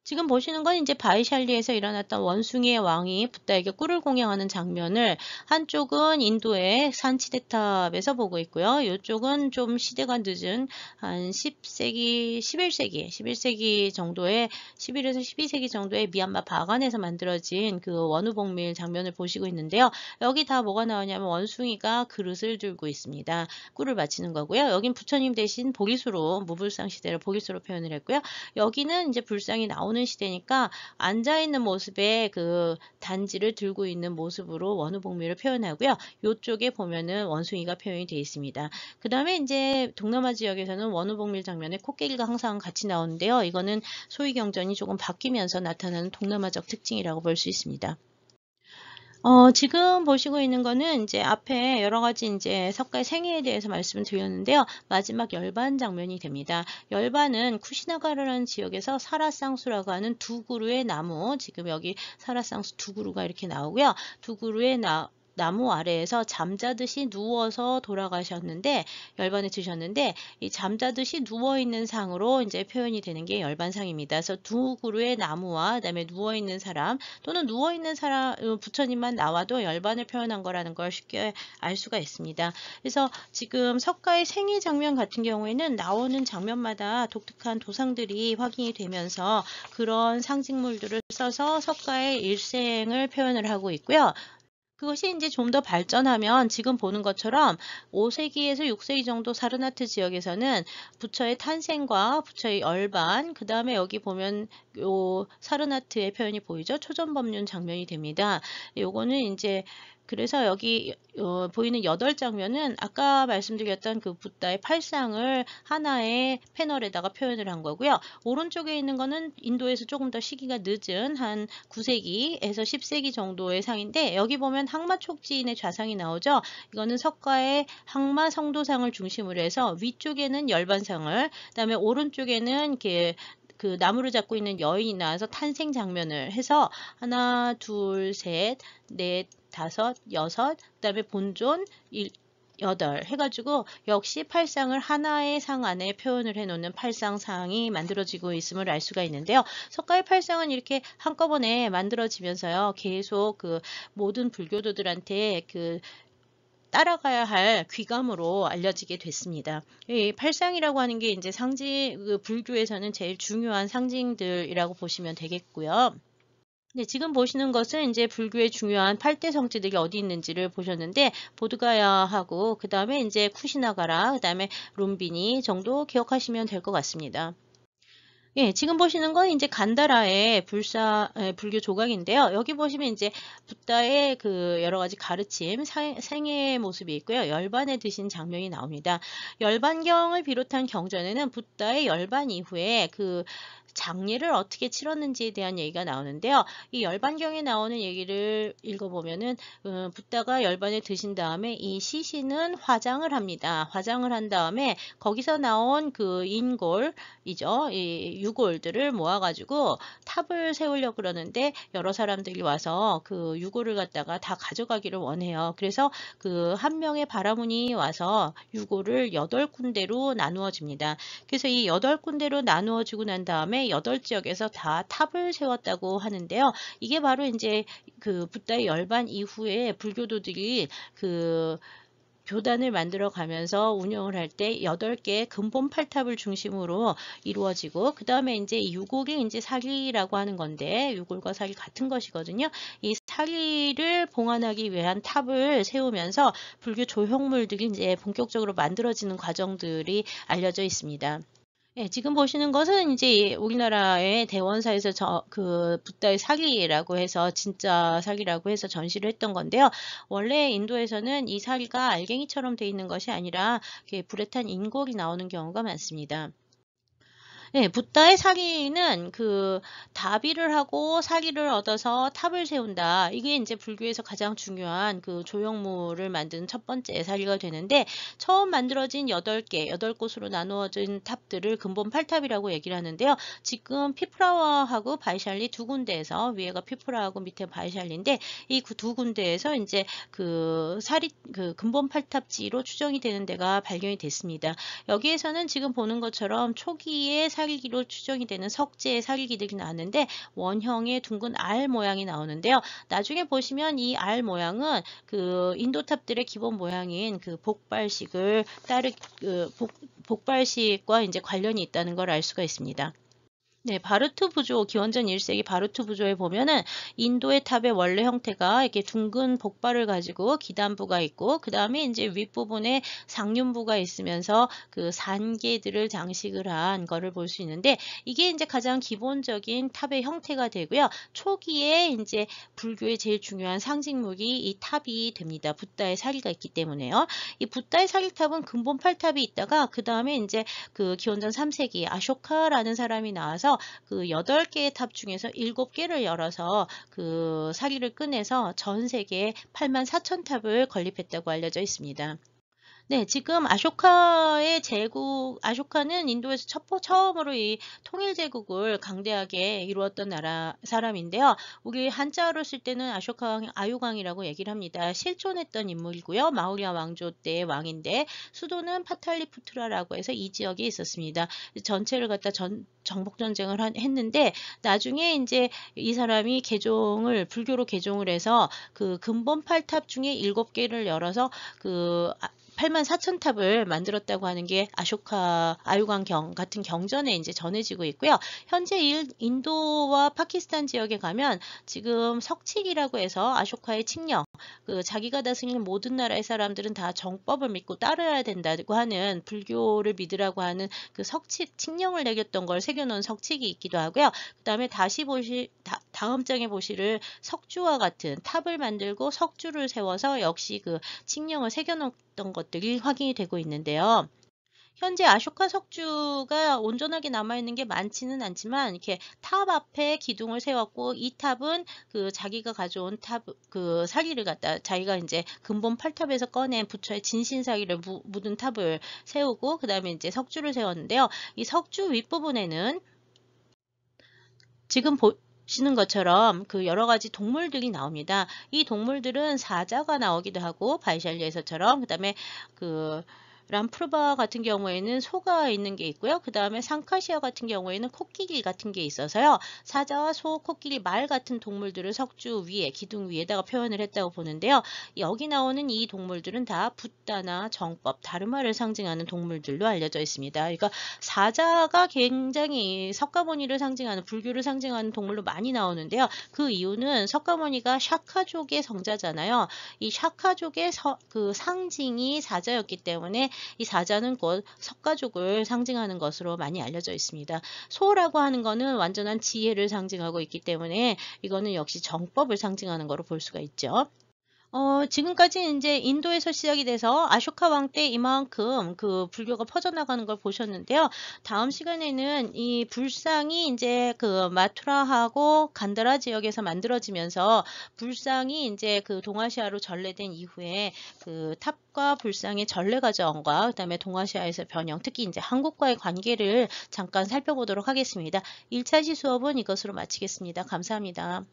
지금 보시는 건 이제 바이샬리에서 일어났던 원숭이의 왕이 붓다에게 꿀을 공양하는 장면을 한쪽은 인도의 산치대탑에서 보고 있고요. 이쪽은 좀 시대가 늦은 한 10세기, 11세기 정도의 11에서 12세기 정도의 미얀마 바간에서 만들어진 그 원우복밀 장면을 보시고 있는데요. 여기 다 뭐가 나오냐면 원숭이가 그릇을 들고 있습니다. 꿀을 바치는 거고요. 여긴 부처님 대신 보리수로 무불상 시대를 보리수로 표현을 했고요. 여기는 이제 불상이 나오는 시대니까 앉아있는 모습에 그 단지를 들고 있는 모습으로 원우복밀을 표현하고요. 이쪽에 보면은 원숭이가 표현이 되어 있습니다. 그 다음에 이제 동남아 지역에서는 원우복밀 장면에 코끼리가 항상 같이 나오는데요. 이거는 소위경전이 조금 바뀌면서 나타나는 동남아적 특징이라고 볼 수 있습니다. 지금 보시고 있는 거는 이제 앞에 여러 가지 이제 석가의 생애에 대해서 말씀을 드렸는데요. 마지막 열반 장면이 됩니다. 열반은 쿠시나가라라는 지역에서 사라쌍수라고 하는 두 그루의 나무, 지금 여기 사라쌍수 두 그루가 이렇게 나오고요. 두 그루의 나무 아래에서 잠자듯이 누워서 돌아가셨는데 열반에 드셨는데 이 잠자듯이 누워 있는 상으로 이제 표현이 되는 게 열반상입니다. 그래서 두 그루의 나무와 그다음에 누워 있는 사람 또는 누워 있는 사람 부처님만 나와도 열반을 표현한 거라는 걸 쉽게 알 수가 있습니다. 그래서 지금 석가의 생애 장면 같은 경우에는 나오는 장면마다 독특한 도상들이 확인이 되면서 그런 상징물들을 써서 석가의 일생을 표현을 하고 있고요. 그것이 이제 좀 더 발전하면 지금 보는 것처럼 5세기에서 6세기 정도 사르나트 지역에서는 부처의 탄생과 부처의 열반, 그 다음에 여기 보면 요 사르나트의 표현이 보이죠? 초전법륜 장면이 됩니다. 요거는 이제 그래서 여기 보이는 8장면은 아까 말씀드렸던 그 붓다의 팔상을 하나의 패널에다가 표현을 한 거고요. 오른쪽에 있는 거는 인도에서 조금 더 시기가 늦은 한 9세기에서 10세기 정도의 상인데 여기 보면 항마촉지인의 좌상이 나오죠. 이거는 석가의 항마 성도상을 중심으로 해서 위쪽에는 열반상을, 그다음에 오른쪽에는 이렇게 그 나무를 잡고 있는 여인이 나와서 탄생 장면을 해서 하나, 둘, 셋, 넷, 다섯, 여섯, 그다음에 본존, 8 해가지고 역시 팔상을 하나의 상 안에 표현을 해놓는 팔상상이 만들어지고 있음을 알 수가 있는데요. 석가의 팔상은 이렇게 한꺼번에 만들어지면서요. 계속 그 모든 불교도들한테 그 따라가야 할 귀감으로 알려지게 됐습니다. 이 팔상이라고 하는 게 이제 그 불교에서는 제일 중요한 상징들이라고 보시면 되겠고요. 네, 지금 보시는 것은 이제 불교의 중요한 8대 성지들이 어디 있는지를 보셨는데 보드가야하고 그 다음에 이제 쿠시나가라, 그 다음에 룸비니 정도 기억하시면 될 것 같습니다. 예, 지금 보시는 건 이제 간다라의 불교 조각인데요. 여기 보시면 이제 붓다의 그 여러 가지 가르침, 생애의 모습이 있고요. 열반에 드신 장면이 나옵니다. 열반경을 비롯한 경전에는 붓다의 열반 이후에 그 장례를 어떻게 치렀는지에 대한 얘기가 나오는데요. 이 열반경에 나오는 얘기를 읽어보면은 붓다가 열반에 드신 다음에 이 시신은 화장을 합니다. 화장을 한 다음에 거기서 나온 그 인골이죠. 이 유골들을 모아가지고 탑을 세우려고 그러는데 여러 사람들이 와서 그 유골을 갖다가 다 가져가기를 원해요. 그래서 그 한 명의 바라문이 와서 유골을 8군데로 나누어 줍니다. 그래서 이 8군데로 나누어 주고 난 다음에 8지역에서 다 탑을 세웠다고 하는데요. 이게 바로 이제 그 붓다의 열반 이후에 불교도들이 그 교단을 만들어 가면서 운영을 할 때 8개의 근본 8탑을 중심으로 이루어지고, 그 다음에 이제 이 유골이 이제 사리라고 하는 건데, 유골과 사리 같은 것이거든요. 이 사리를 봉안하기 위한 탑을 세우면서 불교 조형물들이 이제 본격적으로 만들어지는 과정들이 알려져 있습니다. 예, 지금 보시는 것은 이제 우리나라의 대원사에서 그 붓다의 사기라고 해서 진짜 사기라고 해서 전시를 했던 건데요. 원래 인도에서는 이 사기가 알갱이처럼 돼 있는 것이 아니라 이렇게 불에 탄 인골이 나오는 경우가 많습니다. 네, 붓다의 사기는 그 다비를 하고 사기를 얻어서 탑을 세운다. 이게 이제 불교에서 가장 중요한 그 조형물을 만든 첫 번째 사기가 되는데, 처음 만들어진 8개, 8곳으로 나누어진 탑들을 근본 8탑이라고 얘기를 하는데요. 지금 피프라와하고 바이샬리 두 군데에서, 위에가 피프라하고 밑에 바이샬리인데, 이 두 군데에서 이제 그 그 근본 8탑지로 추정이 되는 데가 발견이 됐습니다. 여기에서는 지금 보는 것처럼 초기에 사기기로 추정이 되는 석재의 사기기들이 나왔는데, 원형의 둥근 알 모양이 나오는데요. 나중에 보시면 이 알 모양은 그 인도탑들의 기본 모양인 그 복발식을 복발식과 이제 관련이 있다는 걸 알 수가 있습니다. 네, 바루트 부조, 기원전 1세기 바루트 부조에 보면은 인도의 탑의 원래 형태가 이렇게 둥근 복발을 가지고 기단부가 있고, 그 다음에 이제 윗부분에 상륜부가 있으면서 그 산계들을 장식을 한 거를 볼 수 있는데, 이게 이제 가장 기본적인 탑의 형태가 되고요. 초기에 이제 불교의 제일 중요한 상징물이 이 탑이 됩니다. 붓다의 사기가 있기 때문에요. 이 붓다의 사기탑은 근본 8탑이 있다가, 그 다음에 이제 그 기원전 3세기 아쇼카라는 사람이 나와서 그 8개의 탑 중에서 7개를 열어서 그 사기를 꺼내서 전 세계에 84,000탑을 건립했다고 알려져 있습니다. 네, 지금 아쇼카는 인도에서 처음으로 이 통일 제국을 강대하게 이루었던 사람인데요. 우리 한자어로 쓸 때는 아유강이라고 얘기를 합니다. 실존했던 인물이고요. 마우리아 왕조 때의 왕인데, 수도는 파탈리푸트라라고 해서 이 지역에 있었습니다. 전체를 갖다 정복 전쟁을 했는데, 나중에 이제 이 사람이 불교로 개종을 해서 그 근본 8탑 중에 7개를 열어서 그 84,000탑을 만들었다고 하는 게 아유강경 같은 경전에 이제 전해지고 있고요. 현재 인도와 파키스탄 지역에 가면 지금 석칙이라고 해서 아쇼카의 칙령, 그 자기가 다스리는 모든 나라의 사람들은 다 정법을 믿고 따라야 된다고 하는, 불교를 믿으라고 하는 그 칙령을 내겼던 걸 새겨놓은 석칙이 있기도 하고요. 그 다음에 다음 장에 보시를 석주와 같은 탑을 만들고 석주를 세워서 역시 그 칙령을 새겨놓던 것들이 확인이 되고 있는데요. 현재 아쇼카 석주가 온전하게 남아있는 게 많지는 않지만, 이렇게 탑 앞에 기둥을 세웠고, 이 탑은 그 자기가 가져온 그 사기를 갖다 자기가 이제 근본 8탑에서 꺼낸 부처의 진신사기를 묻은 탑을 세우고, 그 다음에 이제 석주를 세웠는데요. 이 석주 윗부분에는 지금 보시는 것처럼 그 여러 가지 동물들이 나옵니다. 이 동물들은 사자가 나오기도 하고, 바이샬리에서처럼, 그 다음에 그 람프르바 같은 경우에는 소가 있는 게 있고요. 그 다음에 상카시아 같은 경우에는 코끼리 같은 게 있어서요. 사자와 소, 코끼리, 말 같은 동물들을 석주 위에, 기둥 위에다가 표현을 했다고 보는데요. 여기 나오는 이 동물들은 다 붓다나 정법, 다르마를 상징하는 동물들로 알려져 있습니다. 그러니까 사자가 굉장히 석가모니를 상징하는, 불교를 상징하는 동물로 많이 나오는데요. 그 이유는 석가모니가 샤카족의 성자잖아요. 이 샤카족의 그 상징이 사자였기 때문에 이 사자는 곧 석가족을 상징하는 것으로 많이 알려져 있습니다. 소라고 하는 거는 완전한 지혜를 상징하고 있기 때문에 이거는 역시 정법을 상징하는 거로 볼 수가 있죠. 지금까지 이제 인도에서 시작이 돼서 아쇼카 왕 때 이만큼 그 불교가 퍼져나가는 걸 보셨는데요. 다음 시간에는 이 불상이 이제 그 마투라하고 간다라 지역에서 만들어지면서 불상이 이제 그 동아시아로 전래된 이후에 그 탑과 불상의 전래 과정과 그다음에 동아시아에서 변형, 특히 이제 한국과의 관계를 잠깐 살펴보도록 하겠습니다. 1차시 수업은 이것으로 마치겠습니다. 감사합니다.